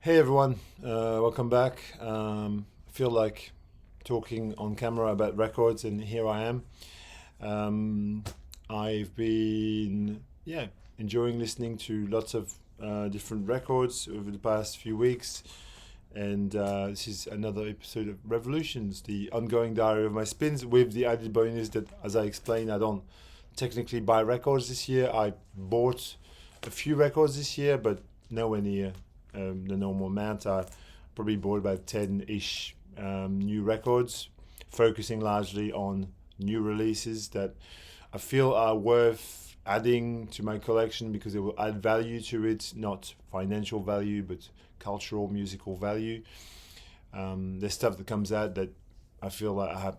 Hey everyone, welcome back. I feel like talking on camera about records, and here I am. Um, I've been, enjoying listening to lots of different records over the past few weeks, and this is another episode of Revolutions, the ongoing diary of my spins, with the added bonus that, as I explained, I don't technically buy records this year. I bought a few records this year, but nowhere near the normal amount. I probably bought about 10-ish new records, focusing largely on new releases that I feel are worth adding to my collection because they will add value to it, not financial value, but cultural, musical value. There's stuff that comes out that I feel like I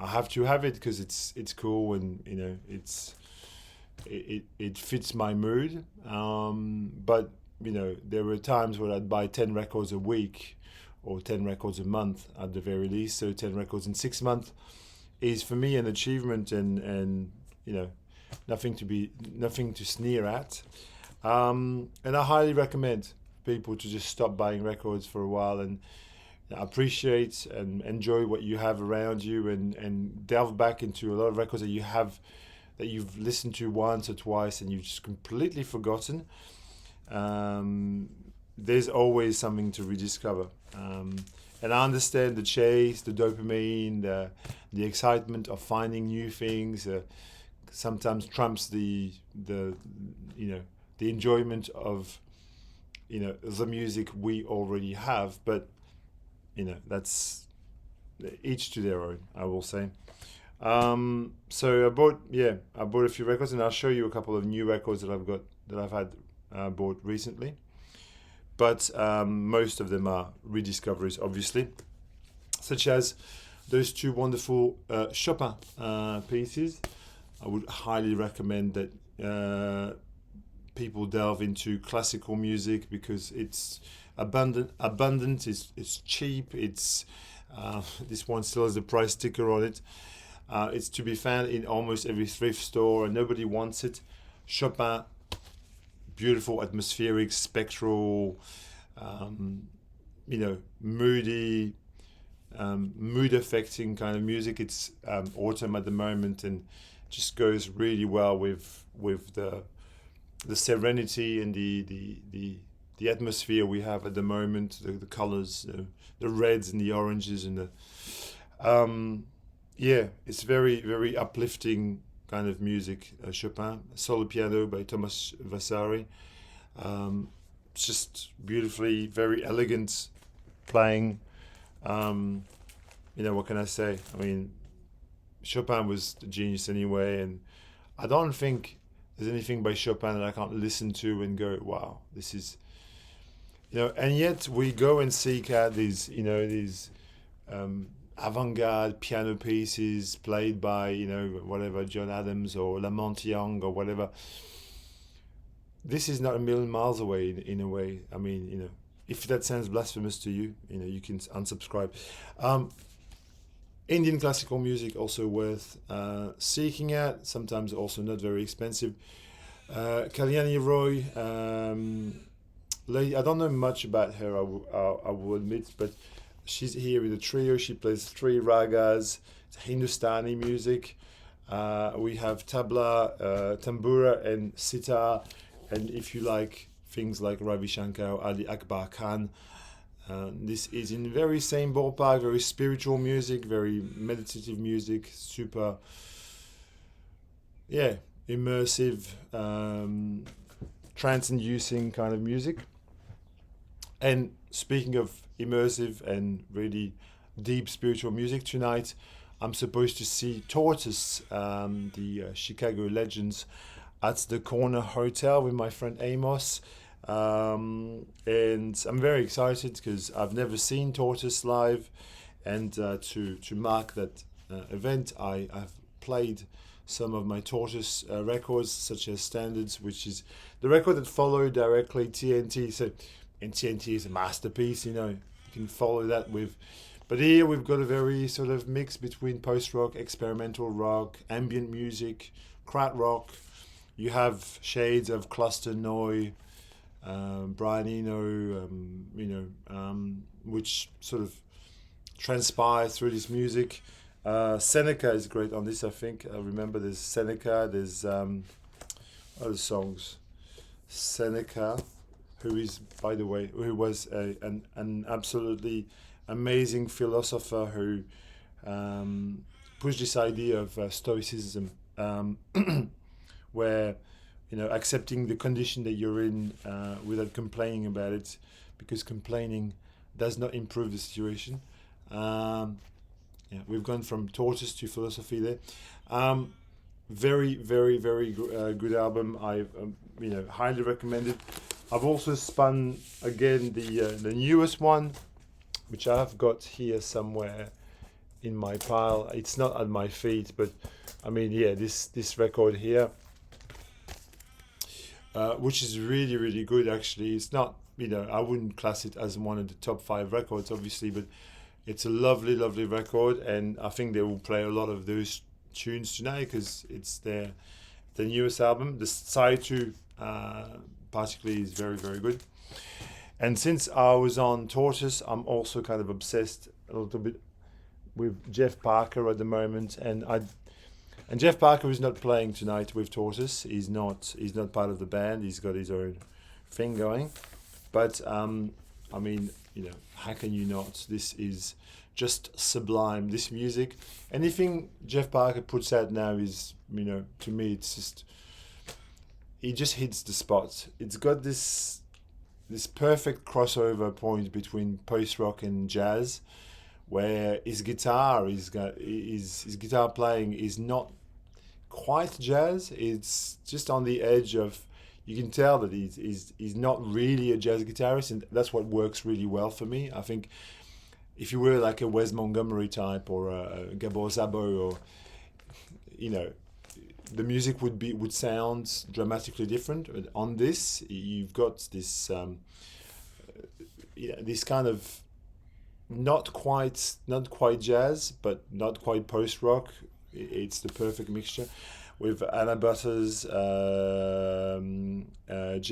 have to have it because it's cool, and it fits my mood. But there were times where I'd buy 10 records a week or 10 records a month at the very least. So 10 records in 6 months is for me an achievement, and nothing to sneer at. And I highly recommend people to just stop buying records for a while and appreciate and enjoy what you have around you, and delve back into a lot of records that you've listened to once or twice and you've just completely forgotten. There's always something to rediscover. And I understand the chase, the dopamine, the excitement of finding new things. Sometimes trumps the enjoyment of the music we already have. But that's each to their own, I will say. So I bought a few records, and I'll show you a couple of new records that I've had bought recently. But most of them are rediscoveries, obviously, such as those two wonderful Chopin pieces. I would highly recommend that people delve into classical music because it's abundant. It's cheap. It's this one still has a price sticker on it. It's to be found in almost every thrift store, and nobody wants it. Chopin, beautiful, atmospheric, spectral, moody, mood affecting kind of music. It's autumn at the moment, and just goes really well with the serenity and the atmosphere we have at the moment. The colors, the reds and the oranges, and it's very, very uplifting kind of music. Chopin, solo piano by Thomas Vasari. It's just beautifully, very elegant playing. What can I say? I mean, Chopin was a genius anyway, and I don't think there's anything by Chopin that I can't listen to and go, wow, this is, and yet we go and seek out these avant-garde piano pieces played by whatever, John Adams or Lamont Young or whatever. This is not a million miles away in a way. I mean, if that sounds blasphemous to you, you can unsubscribe. Indian classical music also worth seeking out. Sometimes also not very expensive. Kalyani Roy. I don't know much about her. I will admit, but she's here with a trio. She plays three ragas. It's Hindustani music. We have tabla, tambura, and sitar. And if you like things like Ravi Shankar or Ali Akbar Khan, this is in very same ballpark. Very spiritual music, very meditative music, super, immersive, trance-inducing kind of music. And speaking of immersive and really deep spiritual music, tonight I'm supposed to see Tortoise, the Chicago Legends, at the Corner Hotel with my friend Amos. And I'm very excited because I've never seen Tortoise live, and to mark that event, I've played some of my Tortoise records, such as Standards, which is the record that followed directly TNT. So, and TNT is a masterpiece, you can follow that with. But here we've got a very sort of mix between post-rock, experimental rock, ambient music, krautrock. You have shades of cluster noise, Brian Eno, which sort of transpires through this music. Seneca is great on this, I think. I remember there's Seneca, there's other songs. Seneca, who is, by the way, who was an absolutely amazing philosopher who pushed this idea of stoicism, where accepting the condition that you're in without complaining about it, because complaining does not improve the situation. We've gone from tortoise to philosophy there. Very, very, very good album. I highly recommend it. I've also spun again the newest one, which I've got here somewhere in my pile. It's not at my feet, but this record here, which is really, really good. Actually, it's not, I wouldn't class it as one of the top 5 records, obviously, but it's a lovely, lovely record, and I think they will play a lot of those tunes tonight because it's the newest album. The side 2 particularly is very, very good. And since I was on Tortoise, I'm also kind of obsessed a little bit with Jeff Parker at the moment, and Jeff Parker is not playing tonight with Tortoise. He's not part of the band. He's got his own thing going. But how can you not? This is just sublime. This music, anything Jeff Parker puts out now is, to me, it's just, he just hits the spot. It's got this perfect crossover point between post rock and jazz, where his guitar playing is not quite jazz. It's just on the edge of. You can tell that he's not really a jazz guitarist, and that's what works really well for me. I think if you were like a Wes Montgomery type or a Gabor Szabo, or the music would sound dramatically different. But on this, you've got this this kind of not quite jazz, but not quite post rock. It's the perfect mixture. With Anna Butters, Jay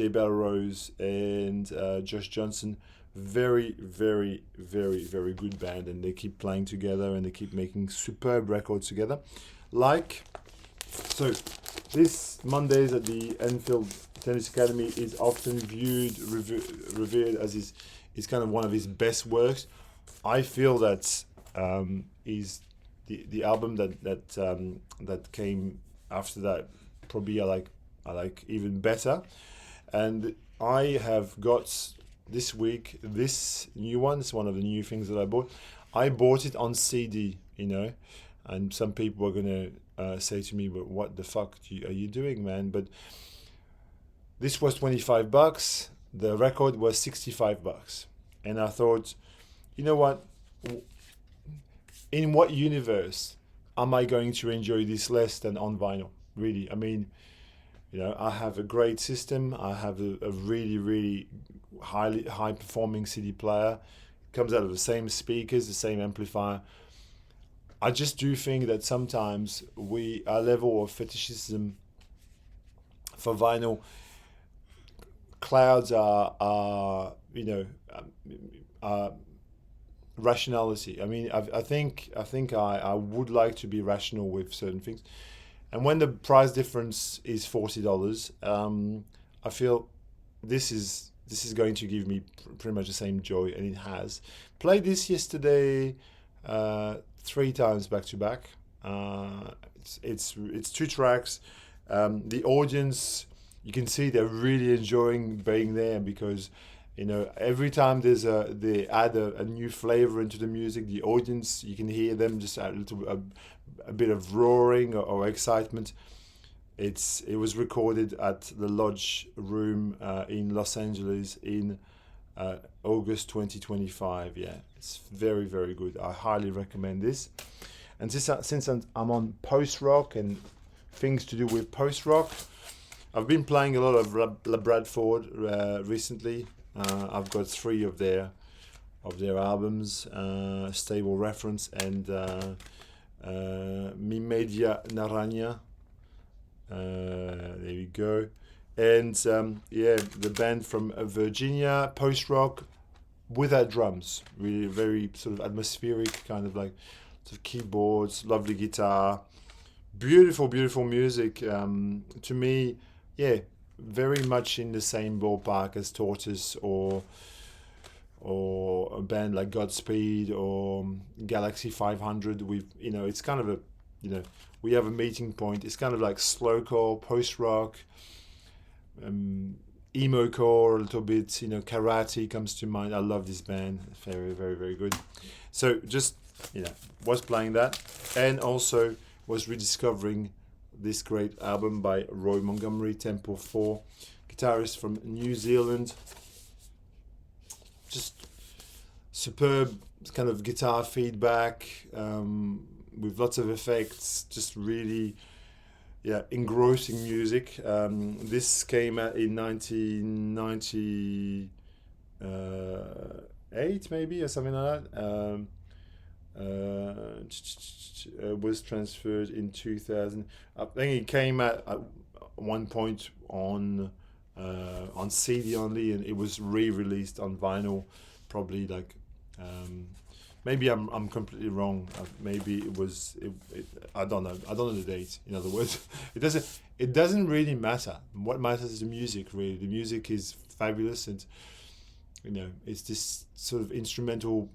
Belrose, and Josh Johnson. Very, very, very, very good band, and they keep playing together and they keep making superb records together. This Mondays at the Enfield Tennis Academy is often revered as his kind of one of his best works. I feel that is the album that came after that, probably I like even better. And I have got this week this new one. It's one of the new things that I bought. I bought it on CD, and some people are gonna say to me, "But what the fuck are you doing, man?" But this was $25. The record was $65, and I thought, you know what? In what universe am I going to enjoy this less than on vinyl? Really, I have a great system. I have a really, really high performing CD player. It comes out of the same speakers, the same amplifier. I just do think that sometimes our level of fetishism for vinyl clouds our rationality. I think I would like to be rational with certain things, and when the price difference is $40, I feel this is going to give me pretty much the same joy, and it has. Played this yesterday 3 times back to back. It's 2 tracks. The audience, you can see they're really enjoying being there, because every time they add a new flavor into the music, the audience, you can hear them just add a bit of roaring or excitement. It was recorded at the Lodge Room in Los Angeles in August 2025. Yeah, it's very, very good. I highly recommend this. And since I'm on post rock and things to do with post rock, I've been playing a lot of La Bradford recently. I've got 3 of their albums, Stable Reference and Mi Media Naranja. There we go. and yeah, the band from Virginia, post rock without drums, really very sort of atmospheric, kind of like sort of keyboards, lovely guitar, beautiful music. To me, yeah, very much in the same ballpark as Tortoise or a band like Godspeed or Galaxy 500. It's kind of a, we have a meeting point. It's kind of like slowcore, post rock, emo core a little bit. Karate comes to mind. I love this band. Very good. So just was playing that, and also was rediscovering this great album by Roy Montgomery, Tempo 4, guitarist from New Zealand. Just superb kind of guitar feedback, with lots of effects, just really engrossing music. This came out in 1998 maybe, or something like that. Was transferred in 2000. I think it came out at one point on CD only, and it was re-released on vinyl, probably like maybe I'm completely wrong. Maybe it was I don't know the date. In other words, it doesn't really matter. What matters is the music. Really, the music is fabulous, and it's this sort of instrumental,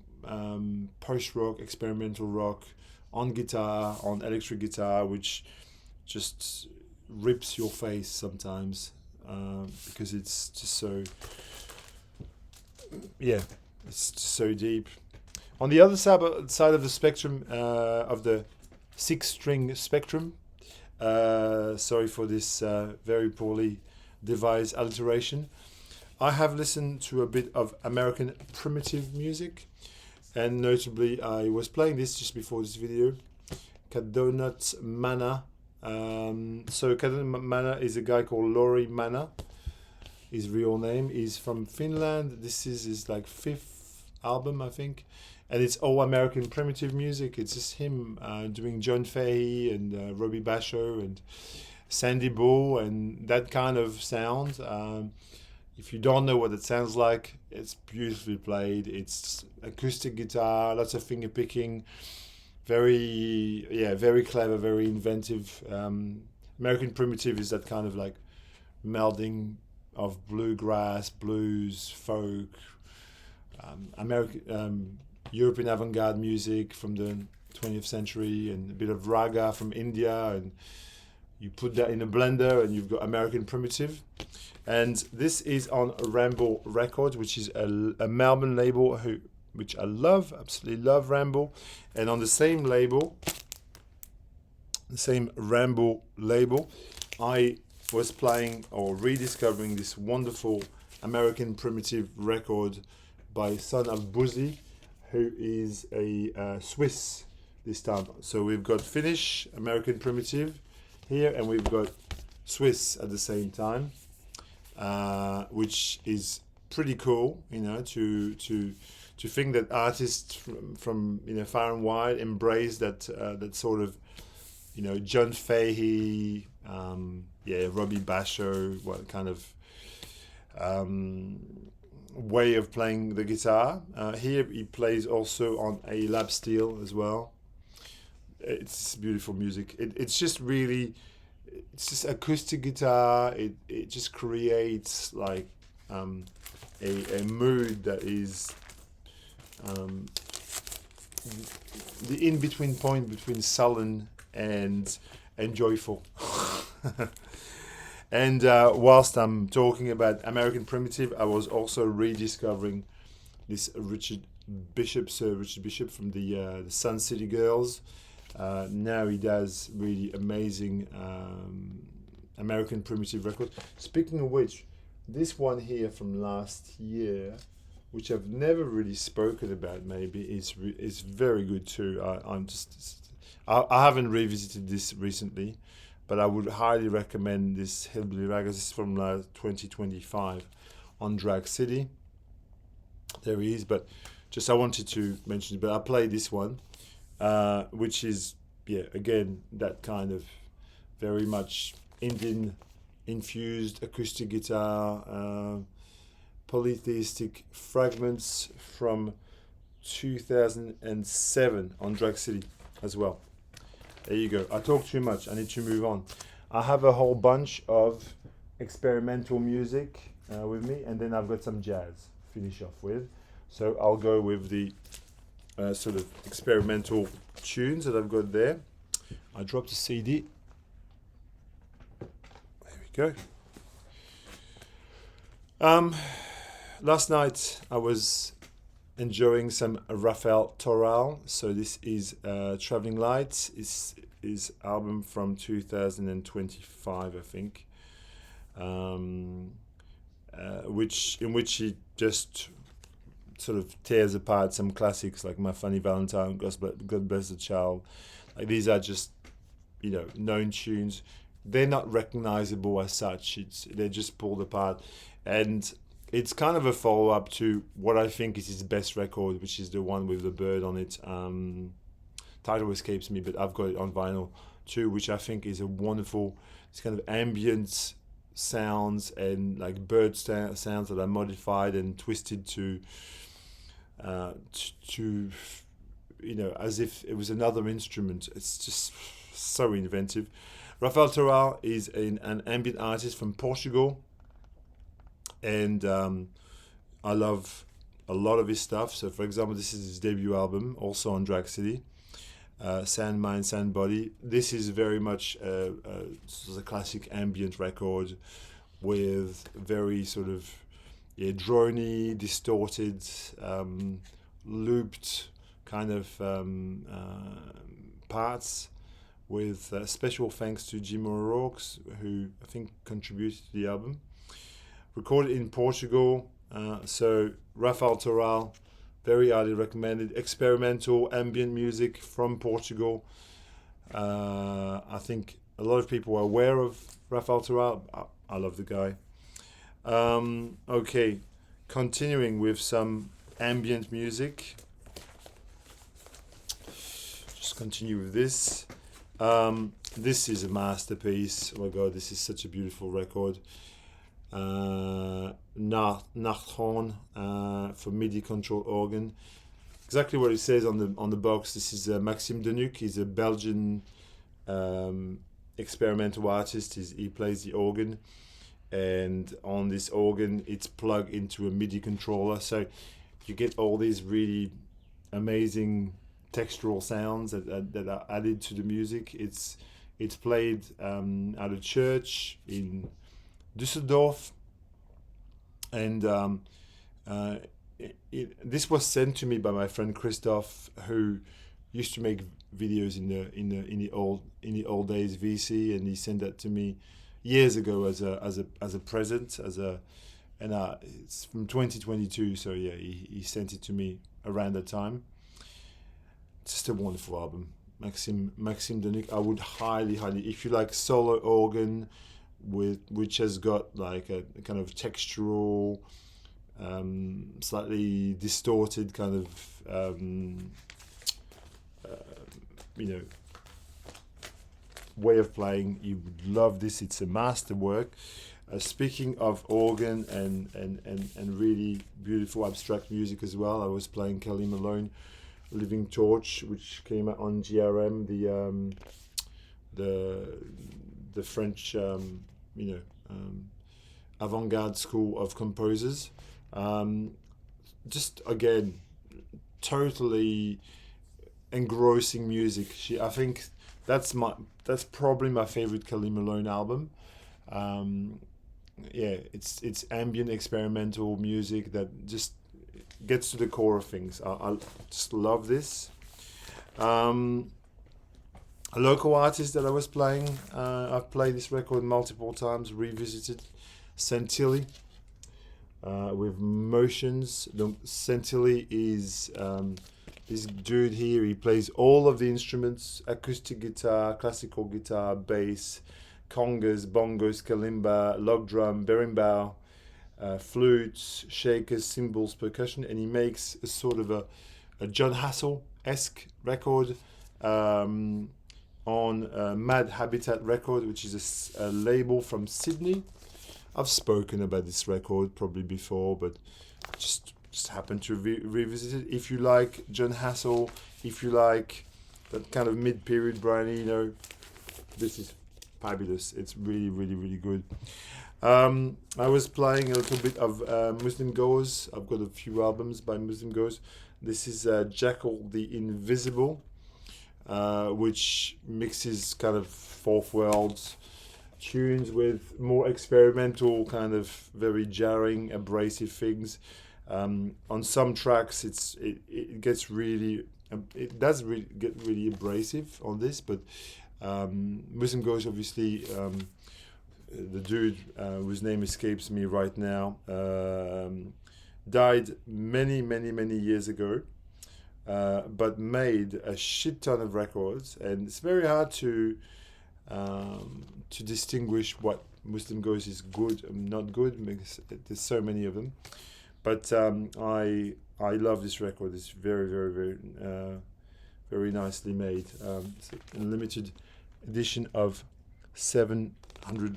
post rock, experimental rock on guitar, on electric guitar, which just rips your face sometimes, because it's just so it's just so deep. On the other side of the spectrum, of the 6-string spectrum, sorry for this very poorly devised alliteration, I have listened to a bit of American primitive music, and notably I was playing this just before this video, Kadonat Mana. So Kadonat Mana is a guy called Lauri Mana. His real name is from Finland. This is his like 5th album, I think, and it's all American primitive music. It's just him doing John Fahey and Robbie Basho and Sandy Bull and that kind of sound. If you don't know what it sounds like, it's beautifully played. It's acoustic guitar, lots of finger picking, very clever, very inventive. American primitive is that kind of like melding of bluegrass, blues, folk, European avant-garde music from the 20th century, and a bit of raga from India, and you put that in a blender and you've got American primitive. And this is on Ramble Records, which is a Melbourne label which I love, absolutely love Ramble. And on the same label, the same Ramble label, I was playing or rediscovering this wonderful American primitive record by Son of Boozy, who is a Swiss this time. So we've got Finnish American primitive here, and we've got Swiss at the same time, which is pretty cool, to think that artists from far and wide embrace that sort of John Fahey, Robbie Basho, what kind of way of playing the guitar. Here he plays also on a lap steel as well. It's beautiful music. It's just acoustic guitar. It just creates like a mood that is the in-between point between sullen and joyful. And whilst I'm talking about American primitive, I was also rediscovering this Richard Bishop from the Sun City Girls. Now he does really amazing American primitive records. Speaking of which, this one here from last year, which I've never really spoken about, maybe is very good too. I haven't revisited this recently, but I would highly recommend this Hillbilly Ragas. This is from 2025 on Drag City. There he is, but just I wanted to mention it. But I played this one, which is again that kind of very much Indian infused acoustic guitar, polytheistic fragments from 2007 on Drag City as well. There you go. I talk too much. I need to move on. I have a whole bunch of experimental music with me, and then I've got some jazz finish off with. So I'll go with the sort of experimental tunes that I've got there. I dropped a CD. There we go. Last night I was enjoying some Rafael Toral. So this is Traveling Lights. It's his album from 2025, I think, in which he just sort of tears apart some classics like My Funny Valentine, God Bless the Child. Like these are just, known tunes. They're not recognizable as such. They're just pulled apart, and it's kind of a follow-up to what I think is his best record, which is the one with the bird on it. Title escapes me, but I've got it on vinyl too, which I think is a wonderful, it's kind of ambient sounds and like bird sounds that are modified and twisted to as if it was another instrument. It's just so inventive. Rafael Toral is an ambient artist from Portugal, and I love a lot of his stuff. So, for example, this is his debut album, also on Drag City, Sand Mind, Sand Body. This is very much a classic ambient record with very sort of drony, distorted, looped kind of parts, with special thanks to Jim O'Rourke, who I think contributed to the album. Recorded in Portugal, so Rafael Toral, very highly recommended. Experimental ambient music from Portugal. I think a lot of people are aware of Rafael Toral. I love the guy. Okay, continuing with some ambient music. Just continue with this. This is a masterpiece. Oh my God, this is such a beautiful record. Nachthorn for MIDI control organ. Exactly what it says on the box. This is Maxime Denuc. He's a Belgian experimental artist. He plays the organ, and on this organ it's plugged into a MIDI controller, so you get all these really amazing textural sounds that are added to the music. It's played at a church in Düsseldorf, and this was sent to me by my friend Christoph, who used to make videos in the old days, VC, and he sent that to me years ago as a present, and it's from 2022. So yeah, he sent it to me around that time. It's just a wonderful album, Maxime Denuc. I would highly, if you like solo organ which has got like a kind of textural, slightly distorted kind of way of playing, you would love this. It's a masterwork. Speaking of organ and really beautiful abstract music as well, I was playing Kelly Malone, Living Torch, which came out on GRM, the French avant-garde school of composers. Just again, totally engrossing music. I think that's probably my favorite Kelly Malone album. It's ambient experimental music that just gets to the core of things. I just love this. A local artist that I was playing, I've played this record multiple times, revisited, Santilli, with Motions. Santilli is this dude here. He plays all of the instruments: acoustic guitar, classical guitar, bass, congas, bongos, kalimba, log drum, berimbau, flutes, shakers, cymbals, percussion, and he makes a sort of a John Hassel-esque record. on Mad Habitat record, which is a label from Sydney. I've spoken about this record probably before, but just happened to revisit it. If you like John Hassel, if you like that kind of mid-period Brian Eno, this is fabulous. It's really, really, really good. I was playing a little bit of Muslim Goers. I've got a few albums by Muslim Goers. This is Jackal the Invisible, which mixes kind of fourth world tunes with more experimental, kind of very jarring, abrasive things. On some tracks, it gets really, it does really get really abrasive on this, but Muslim Goes, obviously, the dude whose name escapes me right now, died many, many, many years ago, but made a shit ton of records, and it's very hard to distinguish what Muslim Goes is good and not good, because there's so many of them. But I love this record. It's very, very, very, very nicely made. It's a limited edition of 700.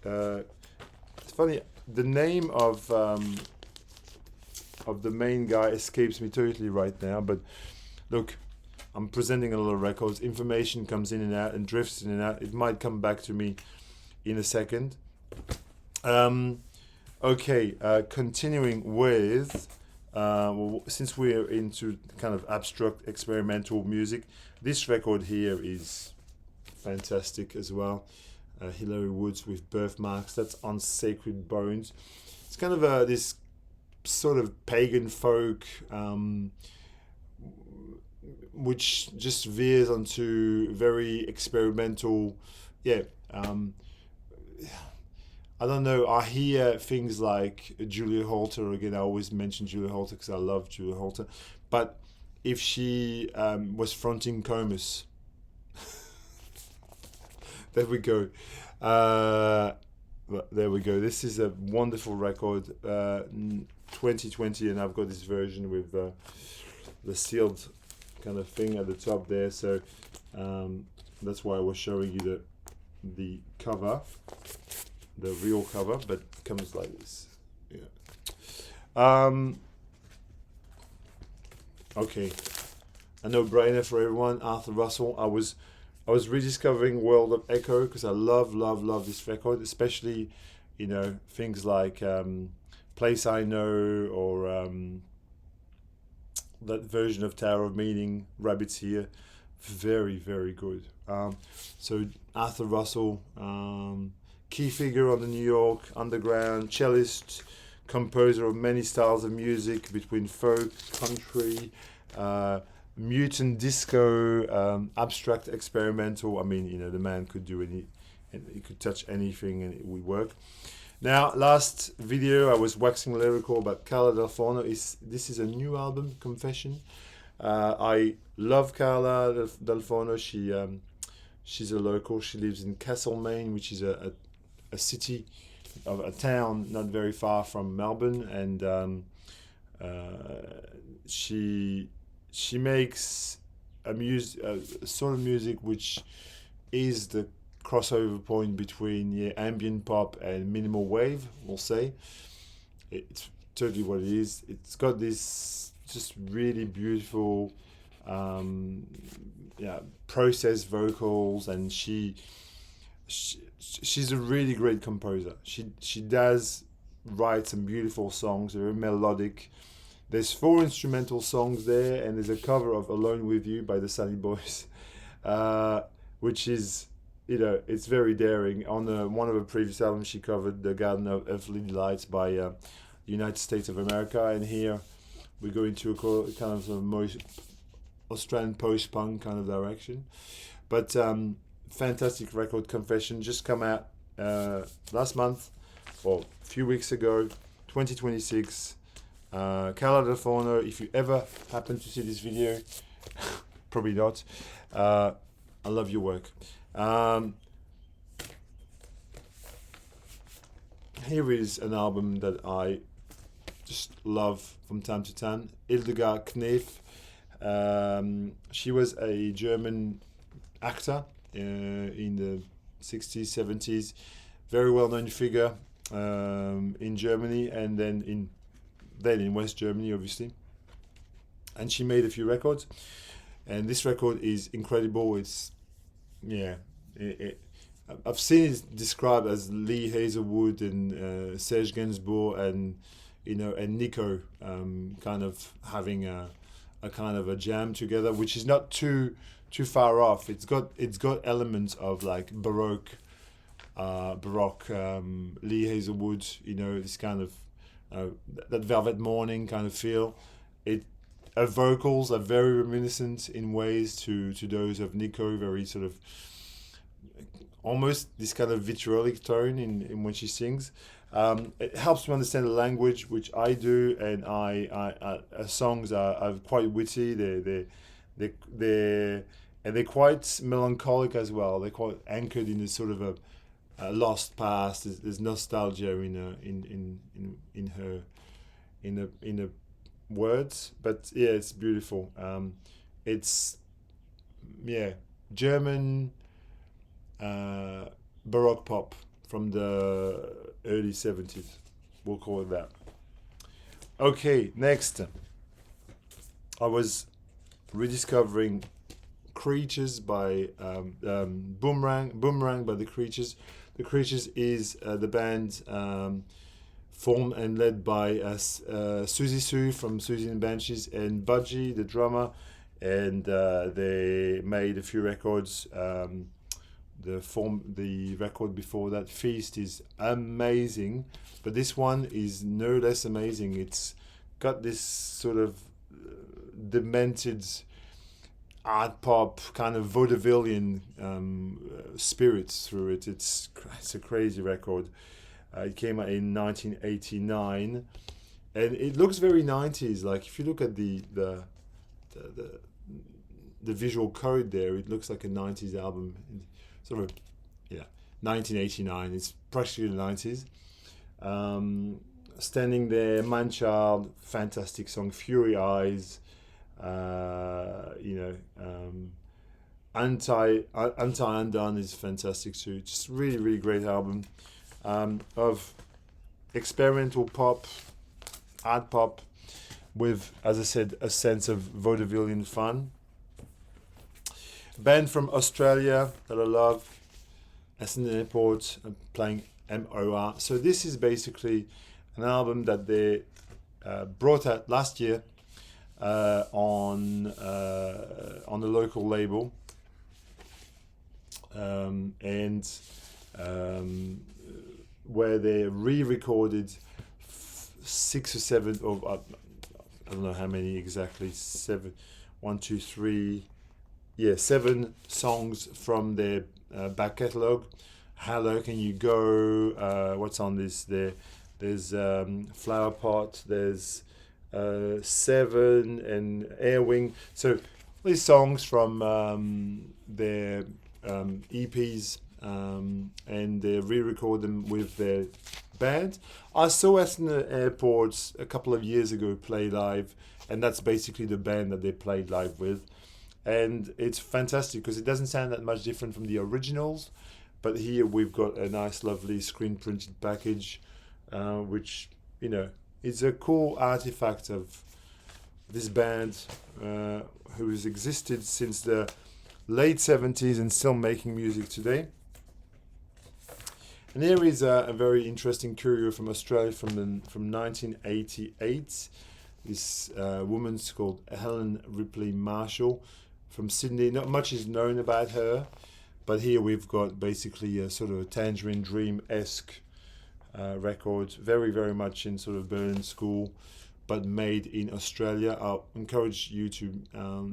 It's funny. The name of the main guy escapes me totally right now. But look, I'm presenting a lot of records. Information comes in and out and drifts in and out. It might come back to me in a second. Okay, continuing with, since we're into kind of abstract experimental music, this record here is fantastic as well. Hilary Woods with Birthmarks. That's on Sacred Bones. It's kind of this sort of pagan folk, which just veers onto very experimental, I don't know, I hear things like Julia Holter. Again, I always mention Julia Holter because I love Julia Holter. But if she was fronting Comus, there we go. There we go. This is a wonderful record, 2020, and I've got this version with the sealed kind of thing at the top there. So that's why I was showing you the cover. The real cover, but it comes like this. Yeah. Okay. A no-brainer for everyone. Arthur Russell. I was rediscovering World of Echo because I love this record, especially things like Place I Know, or that version of Tower of Meaning, Rabbits Here. Very, very good. So Arthur Russell. Key figure on the New York underground, cellist, composer of many styles of music between folk, country, mutant disco, abstract experimental. I mean, the man could do he could touch anything and it would work. Now, last video I was waxing lyrical about Carla Dal Forno. This is a new album, Confession. I love Carla Dal Forno. She's a local. She lives in Castlemaine, which is a city, of a town not very far from Melbourne, and she makes a sort of music which is the crossover point between ambient pop and minimal wave. We'll say it's totally what it is. It's got this just really beautiful processed vocals, and she's a really great composer. She does write some beautiful songs, very melodic. There's 4 instrumental songs there, and there's a cover of Alone With You by the Sunny Boys, which is, it's very daring. On one of her previous albums, she covered The Garden of Earthly Delights by United States of America, and here we go into a kind of a Australian post-punk kind of direction. But fantastic record, Confession, just come out last month, or a few weeks ago, 2026. Carla Dal Forno, if you ever happen to see this video, probably not, I love your work. Here is an album that I just love from time to time, Hildegard Knef. She was a German actor, in the 60s, 70s. Very well-known figure in Germany, and then in West Germany, obviously. And she made a few records, and this record is incredible. It's I've seen it described as Lee Hazelwood and Serge Gainsbourg and Nico kind of having a kind of a jam together, which is not too far off. It's got elements of like baroque Lee Hazelwood, this kind of that Velvet Morning kind of feel. Her vocals are very reminiscent in ways to those of Nico, very sort of almost this kind of vitriolic tone in when she sings. It helps to understand the language, which I do, and her songs are quite witty. They're quite melancholic as well. They're quite anchored in this sort of a lost past. There's nostalgia in her words, but yeah, it's beautiful. It's German baroque pop from the early 70s. We'll call it that. Okay, next. I was rediscovering Creatures by Boomerang by the Creatures. The Creatures is the band formed and led by Susie Sue from Susie and the Banshees and Budgie, the drummer, and they made a few records. The record before that, Feast, is amazing, but this one is no less amazing. It's got this sort of demented art pop kind of vaudevillian spirits through it. It's a crazy record. It came out in 1989, and it looks very 90s. Like if you look at the visual code there, it looks like a 90s album. Sort of, 1989. It's practically the 90s. Standing There, Manchild, fantastic song. Fury Eyes, Undone is fantastic too. Just really, really great album of experimental pop, art pop, with, as I said, a sense of vaudevillian fun. Band from Australia that I love, Essendon Airport, playing MOR. So this is basically an album that they brought out last year on the local label, and where they re-recorded 6 or 7 of I don't know how many exactly, 7, 1, 2, 3. 7 songs from their back catalogue. How Low Can You Go? What's on this? There's Flower Pot. There's 7 and Air Wing. So these songs from their EPs, and they re-record them with their band. I saw Essendon Airport a couple of years ago play live, and that's basically the band that they played live with. And it's fantastic because it doesn't sound that much different from the originals, but here we've got a nice, lovely screen printed package, which is a cool artifact of this band, who has existed since the late 70s and still making music today. And here is a very interesting curio from Australia from 1988. This woman's called Helen Ripley Marshall from Sydney. Not much is known about her, but here we've got basically a sort of a Tangerine Dream-esque record, very, very much in sort of Berlin school, but made in Australia. I'll encourage you to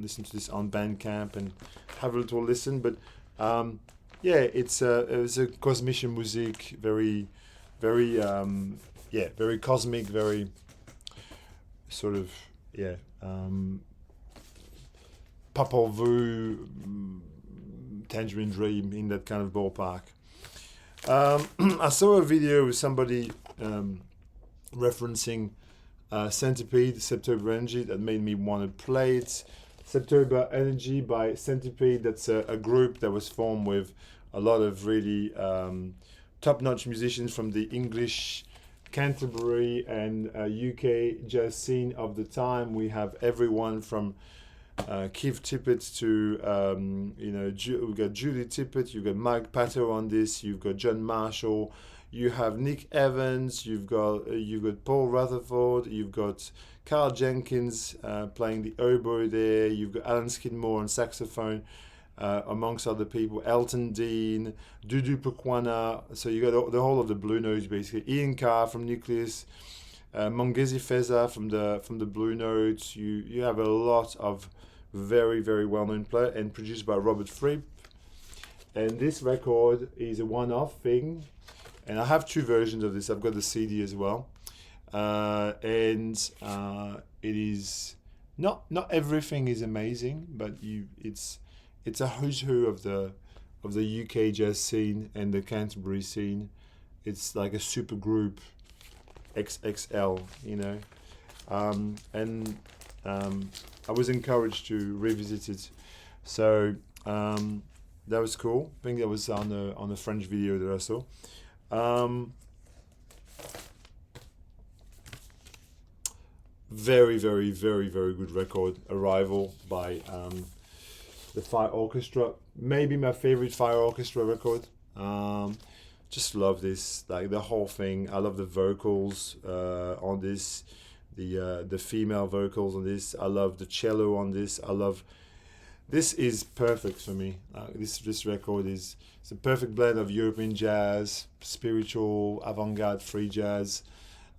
listen to this on Bandcamp and have a little listen. But it's a Kosmische Musik, very, very, very cosmic, very sort of, Popol Vuh, Tangerine Dream, in that kind of ballpark. I saw a video with somebody referencing Centipede, September Energy, that made me want to play it. September Energy by Centipede. That's a group that was formed with a lot of really top-notch musicians from the English, Canterbury, and UK jazz scene of the time. We have everyone from Keith Tippett to we've got Julie Tippett, you've got Mike Patter on this, you've got John Marshall, you have Nick Evans, you've got Paul Rutherford, you've got Carl Jenkins playing the oboe there, you've got Alan Skidmore on saxophone, amongst other people, Elton Dean, Dudu Pukwana, so you got the whole of the Blue Notes basically, Ian Carr from Nucleus, Mongezi Feza from the Blue Notes. You have a lot of very, very well-known player, and produced by Robert Fripp. And this record is a one-off thing, and I have two versions of this. I've got the CD as well, and it is not everything is amazing, but it's a who's who of the UK jazz scene and the Canterbury scene. It's like a super group XXL, and I was encouraged to revisit it, so that was cool. I think that was on a French video that I saw. Very, very, very, very good record. Arrival by the Fire Orchestra. Maybe my favorite Fire Orchestra record. Just love this, like the whole thing. I love the vocals on this, the female vocals on this. I love the cello on this. This is perfect for me. This record it's a perfect blend of European jazz, spiritual, avant-garde, free jazz,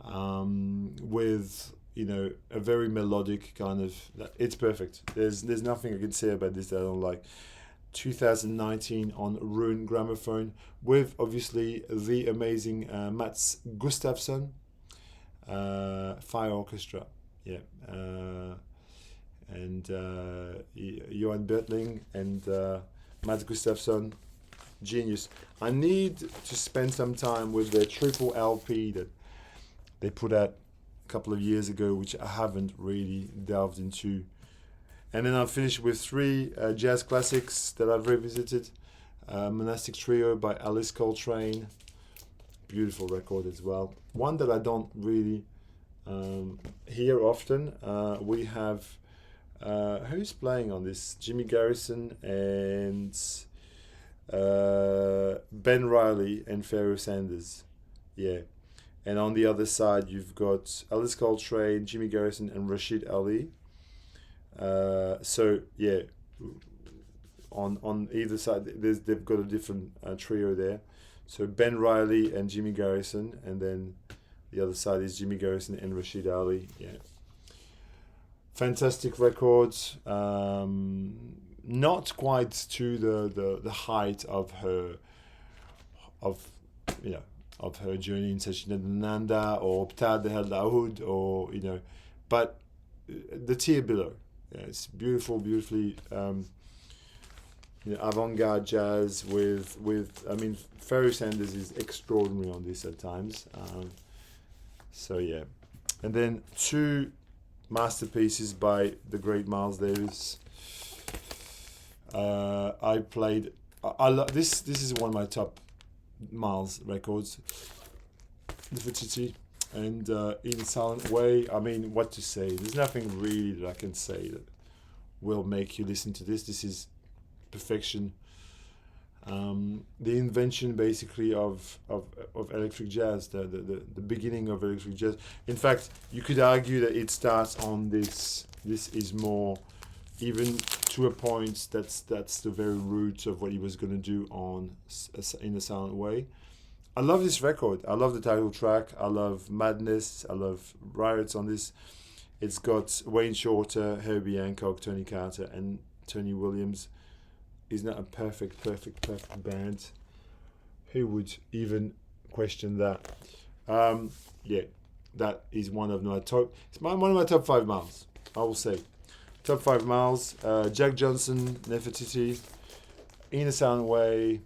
with a very melodic kind of. It's perfect. There's nothing I can say about this that I don't like. 2019 on Rune Gramophone, with obviously the amazing Mats Gustafsson, Fire Orchestra, and Johan Bertling and Mats Gustafsson, genius. I need to spend some time with the triple LP that they put out a couple of years ago, which I haven't really delved into. And then I'll finish with three jazz classics that I've revisited. Monastic Trio by Alice Coltrane. Beautiful record as well. One that I don't really hear often. We have, who's playing on this? Jimmy Garrison and Ben Riley and Pharoah Sanders. Yeah. And on the other side, you've got Alice Coltrane, Jimmy Garrison, and Rashid Ali. So yeah, on either side they've got a different trio there. So Ben Riley and Jimmy Garrison, and then the other side is Jimmy Garrison and Rashid Ali. Yeah, fantastic records. Not quite to the height of her journey in Sachinananda or Ptad El Daoud, or but the tier below. Yeah, it's beautifully avant-garde jazz with Pharoah Sanders is extraordinary on this at times. So yeah, and then two masterpieces by the great Miles Davis. I love this. This is one of my top Miles records. Nefertiti. And in a silent way, what to say? There's nothing really that I can say that will make you listen to this. This is perfection. The invention, basically, of electric jazz, the beginning of electric jazz. In fact, you could argue that it starts on this. This is more, even to a point, that's the very root of what he was going to do in a silent way. I love this record. I love the title track. I love Madness. I love Riots on this. It's got Wayne Shorter, Herbie Hancock, Tony Carter, and Tony Williams. Isn't that a perfect band? Who would even question that? Yeah, that is one of my top. It's one of my top 5 Miles. I will say, top 5 Miles. Jack Johnson, Nefertiti, In a Silent Way.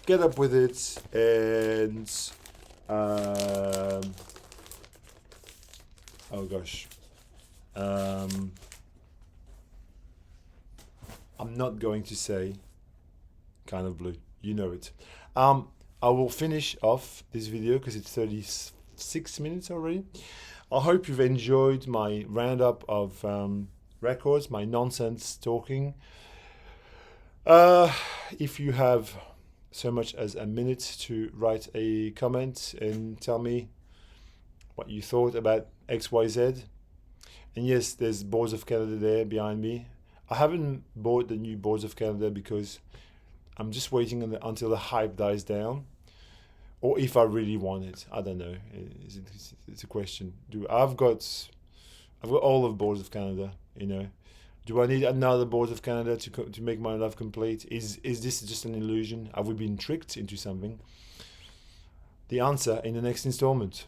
Get Up With It, and oh gosh, I'm not going to say kind of blue. You know it. I will finish off this video because it's 36 minutes already. I hope you've enjoyed my roundup of records, my nonsense talking. If you have so much as a minute to write a comment and tell me what you thought about XYZ. And yes, there's Boards of Canada there behind me. I haven't bought the new Boards of Canada because I'm just waiting until the hype dies down, or if I really want it. I don't know. It's a question. I've got all of Boards of Canada. You know, do I need another Boards of Canada to make my life complete? Is this just an illusion? Have we been tricked into something? The answer in the next installment.